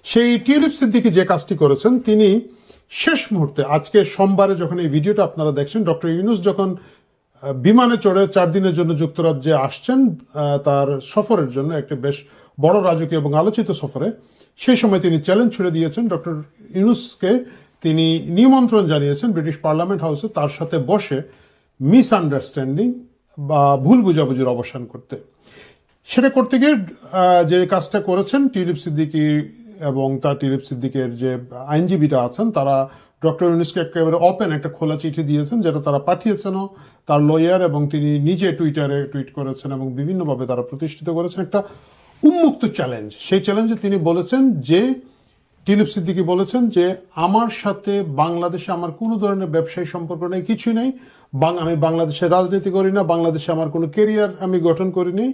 সেই টিউলিপ সিদ্দিকী যে কাজটি করেছেন, তিনি শেষ মুহূর্তে আজকে সোমবারে যখন এই ভিডিওটা আপনারা দেখছেন, ডক্টর ইউনূস যখন বিমানে চড়ে 4 দিনের জন্য যুক্তরাজ্যে আসছেন তার সফরের জন্য, একটি বেশ বড় রাজকীয় এবং আলোচিত সফরে, সেই সময় তিনি চ্যালেঞ্জ ছুড়ে দিয়েছেন ডক্টর ইউনূসকে। তিনি নিমন্ত্রণ জানিয়েছেন ব্রিটিশ পার্লামেন্ট হাউসে তার সাথে বসে মিসআন্ডারস্ট্যান্ডিং বা ভুল বুঝাবুঝির অবসান করতে। সেটা করতে গিয়ে যে কাজটা করেছেন টিউলিপ সিদ্দিকী এবং তার টিউলিপ সিদ্দিকের যে আইনজীবীরা আছেন, তারা ডক্টর ইউনূসকে একেবারে ওপেন একটা খোলা চিঠি দিয়েছেন, যেটা তারা পাঠিয়েছেনও তার লয়ার, এবং তিনি নিজে টুইটারে টুইট করেছেন এবং বিভিন্নভাবে তারা প্রতিষ্ঠিত করেছেন একটা উন্মুক্ত চ্যালেঞ্জ। সেই চ্যালেঞ্জে তিনি বলেছেন যে, টিউলিপ সিদ্দিকী বলেছেন যে, আমার সাথে বাংলাদেশে আমার কোনো ধরনের ব্যবসায়ী সম্পর্ক নেই, কিছুই নেই। আমি বাংলাদেশে রাজনীতি করি না, বাংলাদেশে আমার কোনো কেরিয়ার আমি গঠন করিনি,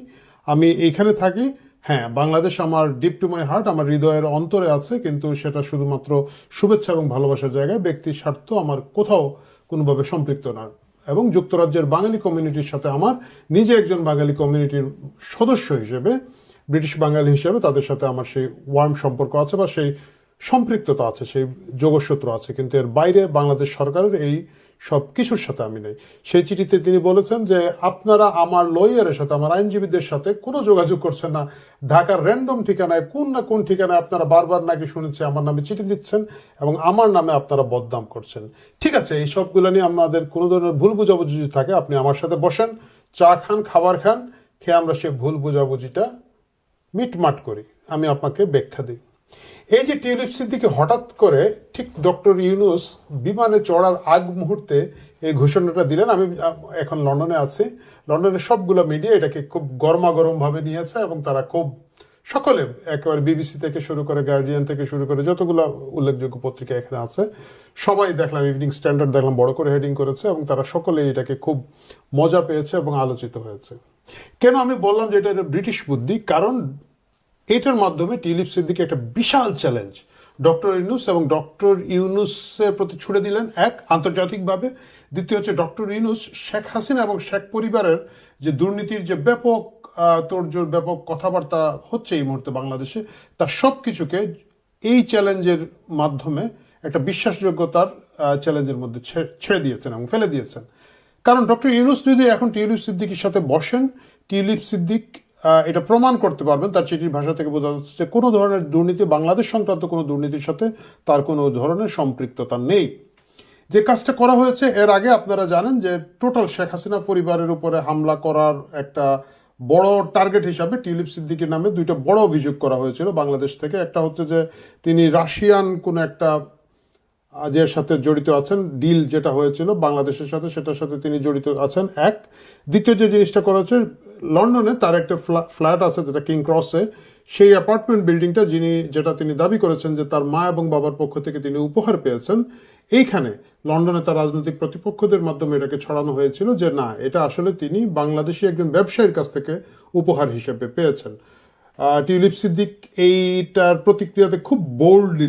আমি এইখানে থাকি। হ্যাঁ, বাংলাদেশ আমার ডিপ টু মাই হার্ট, আমার হৃদয়ের অন্তরে আছে, কিন্তু সেটা শুধুমাত্র শুভেচ্ছা এবং ভালোবাসার জায়গায়, ব্যক্তির স্বার্থ আমার কোথাও কোনোভাবে সম্পৃক্ত না। এবং যুক্তরাজ্যের বাঙালি কমিউনিটির সাথে আমার নিজে একজন বাঙালি কমিউনিটির সদস্য হিসেবে, ব্রিটিশ বাঙালি হিসেবে তাদের সাথে আমার সেই ওয়ার্ম সম্পর্ক আছে বা সেই সম্পৃক্ততা আছে, সেই যোগসূত্র আছে, কিন্তু এর বাইরে বাংলাদেশ সরকারের এই সব কিছুর সাথে আমি নেই। সেই চিঠিতে তিনি বলেছেন যে, আপনারা আমার লয়ারের সাথে, আমার আইনজীবীদের সাথে কোনো যোগাযোগ করছেন না, ঢাকার র্যান্ডম ঠিকানায় কোন না কোন ঠিকানায় আপনারা বারবার নাকি শুনেছি আমার নামে চিঠি দিচ্ছেন এবং আমার নামে আপনারা বদনাম করছেন। ঠিক আছে, এই সবগুলো নিয়ে আমাদের কোনো ধরনের ভুল বুঝাবুঝি থাকে, আপনি আমার সাথে বসেন, চা খান, খাবার খান, খেয়ে আমরা সেই ভুল বুঝাবুঝিটা মিটমাট করি, আমি আপনাকে ব্যাখ্যা দিই। এই যে টিউলিপ সিদ্দিকী হঠাৎ করে ঠিক ডক্টর ইউনূস বিমানে চড়ার আগ মুহূর্তে এই ঘোষণাটা দিলেন। আমি এখন লন্ডনে আছি, লন্ডনের সবগুলো মিডিয়া এটাকে খুব গরমাগরমভাবে নিয়েছে এবং তারা খুব সকলে, একেবারে বিবিসি থেকে শুরু করে, গার্ডিয়ান থেকে শুরু করে যতগুলো উল্লেখযোগ্য পত্রিকা এখানে আছে সবাই দেখলাম, ইভিনিং স্ট্যান্ডার্ড দেখলাম বড় করে হেডিং করেছে এবং তারা সকলে এটাকে খুব মজা পেয়েছে এবং আলোচিত হয়েছে। কেন আমি বললাম যে এটা ব্রিটিশ বুদ্ধি? কারণ এটার মাধ্যমে টিউলিপ সিদ্দিকী একটা বিশাল চ্যালেঞ্জ ডক্টর ইউনূস এবং ডক্টর ইউনূসের প্রতি ছুড়ে দিলেন, এক, আন্তর্জাতিকভাবে। দ্বিতীয় হচ্ছে ডক্টর ইউনূস শেখ হাসিনা এবং শেখ পরিবারের যে দুর্নীতির যে ব্যাপক তোড়জোড়, ব্যাপক কথাবার্তা হচ্ছে এই মুহূর্তে বাংলাদেশে, তার সব কিছুকে এই চ্যালেঞ্জের মাধ্যমে একটা বিশ্বাসযোগ্যতার চ্যালেঞ্জের মধ্যে ছেড়ে দিয়েছেন এবং ফেলে দিয়েছেন। কারণ ডক্টর ইউনূস যদি এখন টিউলিপ সিদ্দিকীর সাথে বসেন, টিউলিপ সিদ্দিক এটা প্রমাণ করতে পারবেন, তার চিঠির ভাষা থেকে বোঝা যাচ্ছে যে কোনো ধরনের দুর্নীতি, বাংলাদেশ সংক্রান্ত কোনো দুর্নীতির সাথে তার কোনো ধরনের সম্পৃক্ততা নেই। যে কাজটা করা হয়েছে এর আগে আপনারা জানেন যে টোটাল শেখ হাসিনা পরিবারের উপরে হামলা করার একটা বড় টার্গেট হিসাবে টিউলিপ সিদ্দিকীর নামে দুইটা বড় অভিযোগ করা হয়েছিল বাংলাদেশ থেকে। একটা হচ্ছে যে তিনি রাশিয়ান কোনো একটা যে সাথে জড়িত আছেন, ডিল যেটা হয়েছিল বাংলাদেশের সাথে, সেটার সাথে তিনি জড়িত আছেন, এক। দ্বিতীয় যে জিনিসটা করা হচ্ছে, লন্ডনে তার একটা ফ্ল্যাট আছে যেটা কিং ক্রসে, সেই অ্যাপার্টমেন্ট বিল্ডিংটা যেটা তিনি দাবি করেছেন যে তার মা এবং বাবার পক্ষ থেকে তিনি উপহার পেয়েছেন, এইখানে লন্ডনে তার রাজনৈতিক প্রতিপক্ষদের মাধ্যমে এটাকে ছড়ানো হয়েছিল যে না, এটা আসলে তিনি বাংলাদেশি একজন ব্যবসায়ীর কাছ থেকে উপহার হিসেবে পেয়েছেন। টিউলিপ সিদ্দিক এইটার প্রতিক্রিয়াতে খুব বোল্ডলি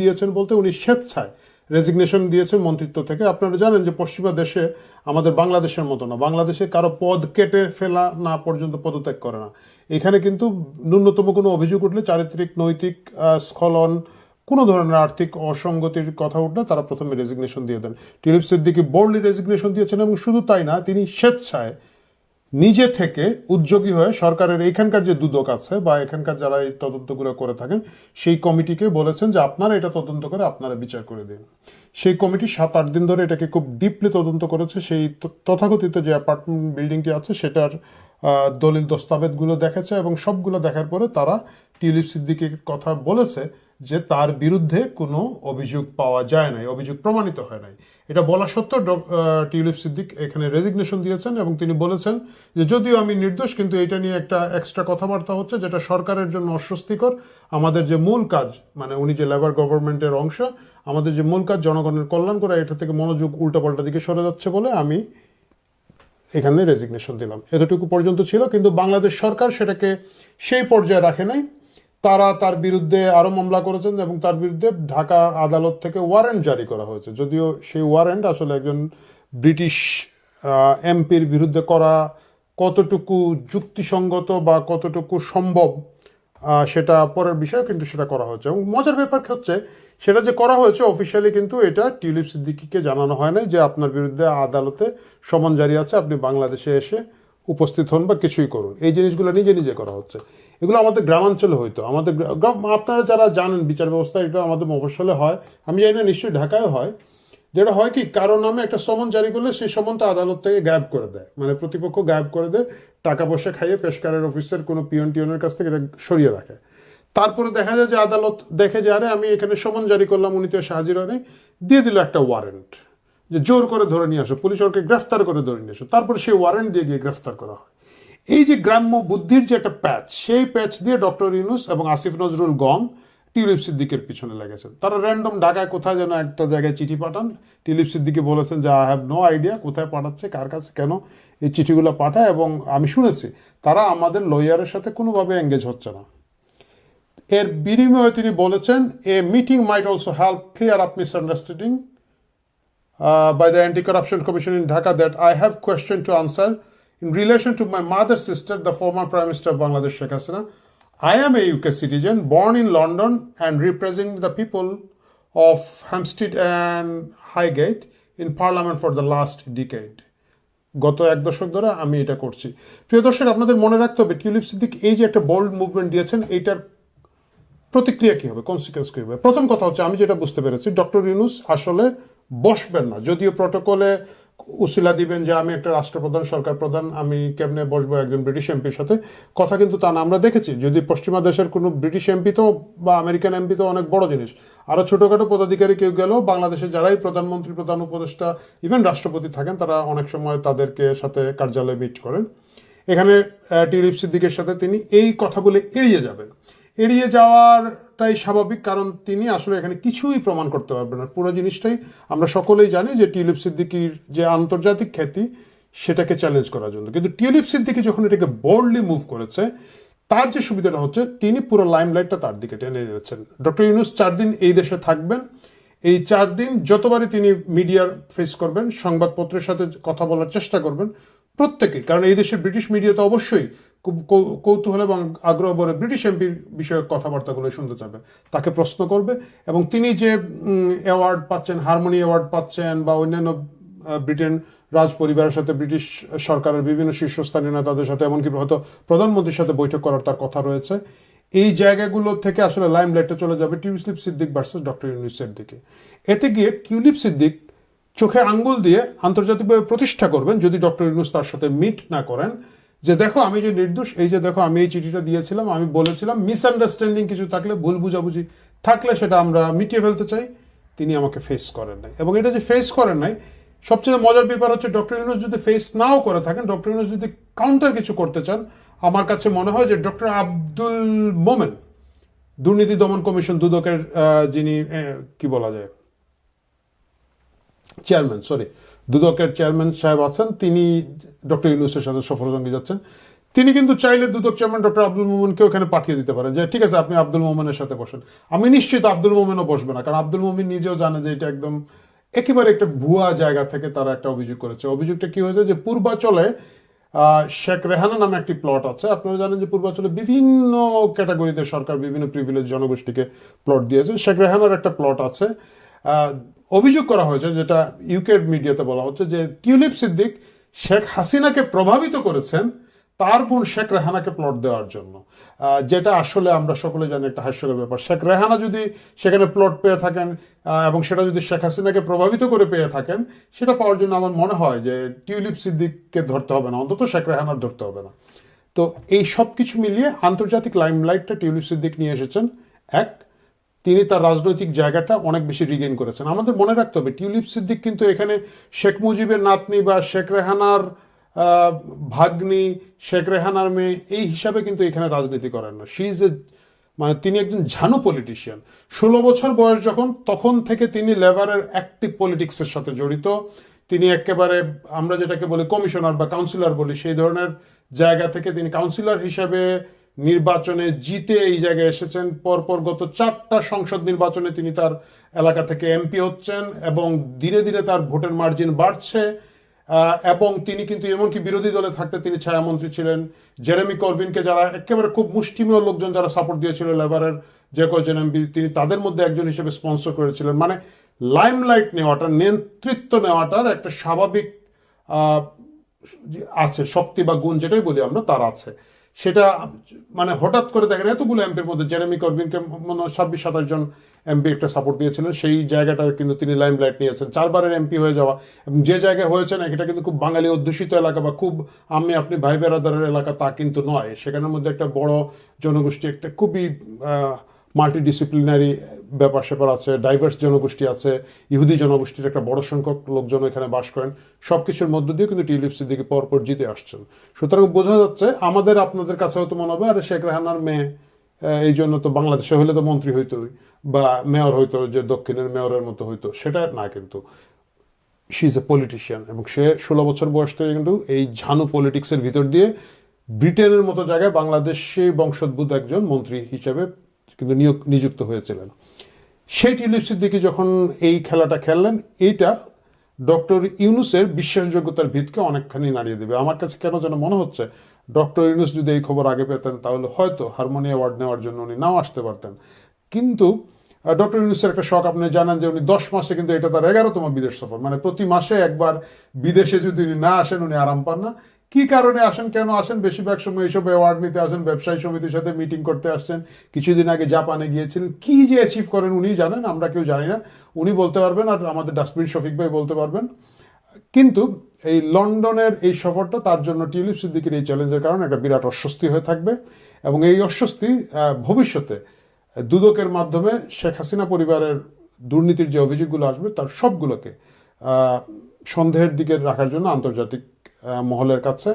দিয়েছেন বলতে উনি স্বেচ্ছায় রেজিগনেশন দিয়েছেন মন্ত্রিত্ব থেকে। আপনারা জানেন যে পশ্চিমা দেশে, আমাদের বাংলাদেশের মতো না, বাংলাদেশে কারো পদ কেটে ফেলা না পর্যন্ত পদত্যাগ করে না। এখানে কিন্তু ন্যূনতম কোনো অভিযোগ উঠলে, চারিত্রিক নৈতিক স্খলন, কোনো ধরনের আর্থিক অসঙ্গতির কথা উঠলে তারা প্রথমে রেজিগনেশন দিয়ে দেন। টিউলিপ সিদ্দিকী বোল্ডলি রেজিগনেশন দিয়েছেন এবং শুধু তাই না, তিনি স্বেচ্ছায় নিজে থেকে উদ্যোগী হয়ে সরকারের এইখানকার যে দুদক আছে বা এখানকার যারা এই তদন্তগুলো করে থাকেন সেই কমিটিকে বলেছেন যে আপনারা এটা তদন্ত করে আপনারা বিচার করে দিন। সেই কমিটি 7-8 দিন ধরে এটাকে খুব ডিপলি তদন্ত করেছে। সেই তথাকথিত যে অ্যাপার্টমেন্ট বিল্ডিংটি আছে সেটার দলিল দস্তাবেজগুলো দেখেছে এবং সবগুলো দেখার পরে তারা টিউলিপ সিদ্দিকীর কথা বলেছে যে তার বিরুদ্ধে কোনো অভিযোগ পাওয়া যায় নাই, অভিযোগ প্রমাণিত হয় নাই। এটা বলা সত্ত্বেও টিউলিপ সিদ্দিক এখানে রেজিগনেশন দিয়েছেন এবং তিনি বলেছেন যে যদিও আমি নির্দোষ, কিন্তু এটা নিয়ে একটা এক্সট্রা কথাবার্তা হচ্ছে যেটা সরকারের জন্য অস্বস্তিকর। আমাদের যে মূল কাজ, মানে উনি যে লেবার গভর্নমেন্টের অংশ, আমাদের যে মূল কাজ জনগণের কল্যাণ করা, এটা থেকে মনোযোগ উল্টাপাল্টা দিকে সরে যাচ্ছে বলে আমি এখানে রেজিগনেশন দিলাম। এতটুকু পর্যন্ত ছিল, কিন্তু বাংলাদেশ সরকার সেটাকে সেই পর্যায়ে রাখে নাই। তারা তার বিরুদ্ধে আরো মামলা করেছেন এবং তার বিরুদ্ধে ঢাকা আদালত থেকে ওয়ারেন্ট জারি করা হয়েছে। যদিও সেই ওয়ারেন্ট আসলে একজন ব্রিটিশ এমপির বিরুদ্ধে করা কতটুকু যুক্তিসঙ্গত বা কতটুকু সম্ভব সেটা পরের বিষয়, কিন্তু সেটা করা হয়েছে। এবং মজার ব্যাপার হচ্ছে সেটা যে করা হয়েছে অফিসিয়ালি কিন্তু এটা টিউলিপ সিদ্দিকীকে জানানো হয় না যে আপনার বিরুদ্ধে আদালতে সমন জারি আছে, আপনি বাংলাদেশে এসে উপস্থিত হন বা কিছুই করুন। এই জিনিসগুলো নিজে নিজে করা হচ্ছে। এগুলো আমাদের গ্রামাঞ্চলে হইতো, আমাদের আপনারা যারা জানেন বিচার ব্যবস্থা, এটা আমাদের মফস্বলে হয়, আমি জানি না নিশ্চয়ই ঢাকায় হয়। যেটা হয় কি, কারো নামে একটা সমন জারি করলে সেই সমনটা আদালত থেকে গায়েব করে দেয়, মানে প্রতিপক্ষ গায়েব করে দেয়, টাকা পয়সা খাইয়ে পেশকারের অফিসের কোনো পিয়ন টিয়নের কাছ থেকে এটা সরিয়ে রাখে। তারপরে দেখা যায় যে আদালত দেখে যে আরে আমি এখানে সমন জারি করলাম, উনি তো এসে হাজির হয়নি, দিয়ে দিল একটা ওয়ারেন্ট যে জোর করে ধরে নিয়ে আসো, পুলিশ ওকে গ্রেফতার করে ধরে নিয়ে আসো। তারপরে সেই ওয়ারেন্ট দিয়ে গিয়ে গ্রেফতার করা হয়। এই যে গ্রাম্য বুদ্ধির যে একটা প্যাচ, সেই প্যাচ দিয়ে ডক্টর ইউনূস এবং আসিফ নজরুল গম টিউলিপ সিদ্দিকের পিছনে লেগেছেন। তারা র্যান্ডম ঢাকায় কোথায় যেন একটা জায়গায় চিঠি পাঠান, টিউলিপ সিদ্দিকি বলেছেন যে আই হ্যাভ নো আইডিয়া কোথায় পাঠাচ্ছে, কার কাছে, কেন এই চিঠিগুলো পাঠায়, এবং আমি শুনেছি তারা আমাদের লয়ারের সাথে কোনোভাবে এঙ্গেজ হচ্ছে না। এর বিনিময়ে তিনি বলেছেন এ meeting mite also help clear up misunderstanding by the Anti-Corruption Commission in Dhaka that I have question to answer in relation to my mother's sister, the former Prime Minister of Bangladesh, Sheikh Hasina. I am a UK citizen, born in London and representing the people of Hampstead and Highgate in Parliament for the last decade. গত এক দশক ধরে আমি এটা করছি। প্রিয় দর্শক, আপনাদের মনে রাখতে হবে টিউলিপ সিদ্দিক এই যে একটা বোল্ড মুভমেন্ট দিয়েছেন, এইটার প্রতিক্রিয়া কী হবে, কনসিকুয়েন্স কী হবে। প্রথম কথা হচ্ছে, আমি যেটা বুঝতে পেরেছি, ডক্টর ইউনূস আসলে বসবেন না। যদিও প্রটোকলে উসিলা দিবেন যে আমি একটা রাষ্ট্রপ্রধান, সরকার প্রধান, আমি কেমনে বসবো একজন ব্রিটিশ এমপির সাথে, কথা কিন্তু তা না। আমরা দেখেছি যদি পশ্চিমা দেশের কোনো ব্রিটিশ এমপি তো বা আমেরিকান এমপি তো অনেক বড় জিনিস, আরও ছোটোখাটো পদাধিকারী কেউ গেলেও বাংলাদেশে যারাই প্রধানমন্ত্রী, প্রধান উপদেষ্টা, ইভেন রাষ্ট্রপতি থাকেন, তারা অনেক সময় তাদেরকে সাথে কার্যালয়ে মিট করেন। এখানে টিউলিপ সিদ্দিকের সাথে তিনি এই কথাগুলো এড়িয়ে যাবেন। এড়িয়ে যাওয়ারটাই স্বাভাবিক, কারণ তিনি আসলে এখানে কিছুই প্রমাণ করতে পারবেন না। পুরো জিনিসটাই আমরা সকলেই জানি যে টিউলিপ সিদ্দিকির যে আন্তর্জাতিক খ্যাতি, সেটাকে চ্যালেঞ্জ করার জন্য। কিন্তু টিউলিপ সিদ্দিকি যখন এটাকে বোল্ডলি মুভ করেছে, তার যে সুবিধাটা হচ্ছে তিনি পুরো লাইমলাইটটা তার দিকে টেনে নিয়েছেন। ডক্টর ইউনূস 4 দিন এই দেশে থাকবেন। এই 4 দিন যতবারই তিনি মিডিয়ার ফেস করবেন, সংবাদপত্রের সাথে কথা বলার চেষ্টা করবেন প্রত্যেকেই, কারণ এই দেশের ব্রিটিশ মিডিয়া তো অবশ্যই খুব কৌতূহল এবং আগ্রহ ভরে ব্রিটিশ এমপির বিষয়ক কথাবার্তাগুলো শুনতে চাবে, তাকে প্রশ্ন করবে। এবং তিনি যে অ্যাওয়ার্ড পাচ্ছেন, হারমোনি অ্যাওয়ার্ড পাচ্ছেন, বা অন্যান্য ব্রিটেন রাজ পরিবারের সাথে, ব্রিটিশ সরকারের বিভিন্ন শীর্ষস্থানীয় নেতাদের সাথে, এমনকি হয়তো প্রধানমন্ত্রীর সাথে বৈঠক করার তার কথা রয়েছে। এই জায়গাগুলো থেকে আসলে লাইমলাইটটা চলে যাবে টিউলিপ সিদ্দিক ভার্সেস ডক্টর ইউনূসের দিকে। এতে গিয়ে টিউলিপ সিদ্দিক চোখে আঙ্গুল দিয়ে আন্তর্জাতিকভাবে প্রতিষ্ঠা করবেন, যদি ডক্টর ইউনূস তার সাথে মিট না করেন, যে দেখো আমি যে নির্দোষ, এই যে দেখো আমি এই চিঠিটা দিয়েছিলাম, আমি বলেছিলাম মিসআন্ডারস্ট্যান্ডিং কিছু থাকলে, ভুল বুঝাবুঝি থাকলে সেটা আমরা মিটিয়ে ফেলতে চাই। তিনি আমাকে ফেস করেন নাই, এবং এটা যে ফেস করেন নাই, সবচেয়ে মজার ব্যাপার হচ্ছে ডক্টর ইউনূস যদি ফেস নাও করে থাকেন, ডক্টর ইউনূস যদি কাউন্টার কিছু করতে চান, আমার কাছে মনে হয় যে ডক্টর আব্দুল মোমেন, দুর্নীতি দমন কমিশন দুদকের যিনি কি বলা যায় চেয়ারম্যান, দুদকের চেয়ারম্যান সাহেব আছেন, তিনি ডক্টর ইউনূসের সাথে সফরসঙ্গী যাচ্ছেন। তিনি কিন্তু চাইলে দুদক চেয়ারম্যান ডক্টর আব্দুল মোমেনকেও এখানে পাঠিয়ে দিতে পারেন, যে ঠিক আছে আপনি আব্দুল মোমেনের সাথে বসেন। আমি নিশ্চিত আব্দুল মোমেনও বসবে না, কারণ আব্দুল মোমেন নিজেও জানে যে এটা একদম একেবারে একটা ভুয়া জায়গা থেকে তারা একটা অভিযোগ করেছে। অভিযোগটা কি হয়েছে, যে পূর্বাচলে শেখ রেহানা নামে একটি প্লট আছে। আপনারা জানেন যে পূর্বাচলে বিভিন্ন ক্যাটাগরিতে সরকার বিভিন্ন প্রিভিলেজ জনগোষ্ঠীকে প্লট দিয়েছে। শেখ রেহানার একটা প্লট আছে। অভিযোগ করা হয়েছে, যেটা ইউকে মিডিয়াতে বলা হচ্ছে, যে টিউলিপ সিদ্দিক শেখ হাসিনাকে প্রভাবিত করেছেন তার বোন শেখ রেহানাকে প্লট দেওয়ার জন্য, যেটা আসলে আমরা সকলে জানি একটা হাস্যকর ব্যাপার। শেখ রেহানা যদি সেখানে প্লট পেয়ে থাকেন এবং সেটা যদি শেখ হাসিনাকে প্রভাবিত করে পেয়ে থাকেন, সেটা পাওয়ার জন্য আমার মনে হয় যে টিউলিপ সিদ্দিককে ধরতে হবে না, অন্তত শেখ রেহানার ধরতে হবে না। তো এই সব কিছু মিলিয়ে আন্তর্জাতিক লাইমলাইটটা টিউলিপ সিদ্দিক নিয়ে এসেছেন। এক, তিনি তার রাজনৈতিক জায়গাটা অনেক বেশি রিগেইন করেছেন। আমাদের মনে রাখতে হবে টিউলিপ সিদ্দিক কিন্তু এখানে শেখ মুজিবের নাতনি বা শেখ রেহানার ভাগ্নি, শেখ রেহানার মেয়ে, এই হিসাবে কিন্তু এখানে রাজনীতি করেন না। শি ইজ এ, মানে তিনি একজন ঝানু পলিটিশিয়ান। 16 বছর বয়স যখন, তখন থেকে তিনি লেবারের অ্যাক্টিভ পলিটিক্সের সাথে জড়িত। তিনি একেবারে আমরা যেটাকে বলি কমিশনার বা কাউন্সিলর বলি, সেই ধরনের জায়গা থেকে তিনি কাউন্সিলর হিসাবে নির্বাচনে জিতে এই জায়গায় এসেছেন। পরপর গত 4টা সংসদ নির্বাচনে তিনি তার এলাকা থেকে এমপি হচ্ছেন, এবং ধীরে ধীরে তার ভোটের মার্জিন বাড়ছে। এবং তিনি কিন্তু এমনকি বিরোধী দলে থাকতে তিনি ছায়ামন্ত্রী ছিলেন। জেরেমি করবিনকে যারা একেবারে খুব মুষ্টিমেয় লোকজন যারা সাপোর্ট দিয়েছিল লেবারের যে কয়েকজন এমপি, তিনি তাদের মধ্যে একজন হিসেবে স্পন্সর করেছিলেন। মানে লাইমলাইট নেওয়াটা, নেতৃত্ব নেওয়াটার একটা স্বাভাবিক আছে, শক্তি বা গুণ যেটাই বলি আমরা, তার আছে। সেটা মানে হঠাৎ করে দেখেন এতগুলো এমপির মধ্যে জেরেমি করবিনকে মনে হয় 26-27 জন এমপি একটা সাপোর্ট দিয়েছিলেন, সেই জায়গাটা কিন্তু তিনি লাইমলাইট নিয়েছেন। 4বারের এমপি হয়ে যাওয়া, এবং যে জায়গায় হয়েছে না এটা কিন্তু খুব বাঙালি অধ্যুষিত এলাকা বা খুব আমি আপনি ভাই বেরাদারের এলাকা তা কিন্তু নয়। সেখানের মধ্যে একটা বড় জনগোষ্ঠী, একটা খুবই মাল্টিডিসিপ্লিনারি ব্যাপার স্যাপার আছে, ডাইভার্স জনগোষ্ঠী আছে, ইহুদি জনগোষ্ঠীর একটা বড় সংখ্যক লোকজন এখানে বাস করেন। সবকিছুর মধ্য দিয়ে কিন্তু টিউলিপ সিদ্দিকী পরপর জিতে আসছেন। সুতরাং বোঝা যাচ্ছে আমাদের আপনাদের কাছে হয়তো মনে হবে আরে শেখ রেহানার মেয়ে, এই জন্য তো বাংলাদেশে হলে তো মন্ত্রী হইতোই বা মেয়র হইতো, যে দক্ষিণের মেয়রের মতো হইতো, সেটা না। কিন্তু শি ইজ এ পলিটিশিয়ান, এবং সে 16 বছর বয়স থেকে কিন্তু এই ঝানু পলিটিক্সের ভিতর দিয়ে ব্রিটেনের মতো জায়গায় বাংলাদেশে বংশোদ্ভূত একজন মন্ত্রী হিসেবে কিন্তু নিযুক্ত হয়েছিলেন। সেই টিউলিপ সিদ্দিকী যখন এই খেলাটা খেললেন, এইটা ডক্টর ইউনুসের বিশ্বাসযোগ্যতার ভিতকে অনেকখানি নাড়িয়ে দেবে। আমার কাছে কেন যেন মনে হচ্ছে ডক্টর ইউনুস যদি এই খবর আগে পেতেন তাহলে হয়তো হারমোনি অ্যাওয়ার্ড নেওয়ার জন্য উনি নাও আসতে পারতেন। কিন্তু ডক্টর ইউনুসের একটা শখ, আপনি জানেন যে উনি 10 মাসে কিন্তু এটা তার 11তম বিদেশ সফর, মানে প্রতি মাসে একবার বিদেশে যদি উনি না আসেন উনি আরাম পান না। কি কারণে আসেন, কেন আসেন? বেশিরভাগ সময় এইসব অ্যাওয়ার্ড নিতে আসেন, ব্যবসায়ী সমিতির সাথে মিটিং করতে আসছেন। কিছুদিন আগে জাপানে গিয়েছিলেন, কি যে অ্যাচিভ করেন উনি জানেন, আমরা কেউ জানি না। উনি বলতে পারবেন, আর আমাদের ডাস্টবিন শফিক ভাই বলতে পারবেন। কিন্তু এই লন্ডনের এই সফরটা তার জন্য টিউলিপ সিদ্দিকীর এই চ্যালেঞ্জের কারণে একটা বিরাট অস্বস্তি হয়ে থাকবে, এবং এই অস্বস্তি ভবিষ্যতে দুদকের মাধ্যমে শেখ হাসিনা পরিবারের দুর্নীতির যে অভিযোগগুলো আসবে তার সবগুলোকে সন্দেহের দিকে রাখার জন্য আন্তর্জাতিক মহলের কাছে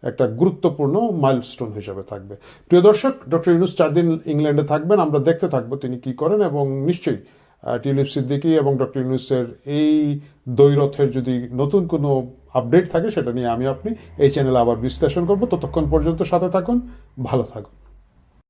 একটা গুরুত্বপূর্ণ মাইলস্টোন হিসেবে থাকবে। প্রিয় দর্শক, ডক্টর ইউনুস 4 দিন ইংল্যান্ডে থাকবেন, আমরা দেখতে থাকবো তিনি কি করেন, এবং নিশ্চয়ই টিউলিপ সিদ্দিকী এবং ডক্টর ইউনুসের এই দ্বৈরথের যদি নতুন কোনো আপডেট থাকে সেটা নিয়ে আমি আপনি এই চ্যানেলে আবার বিশ্লেষণ করবো। ততক্ষণ পর্যন্ত সাথে থাকুন, ভালো থাকুন।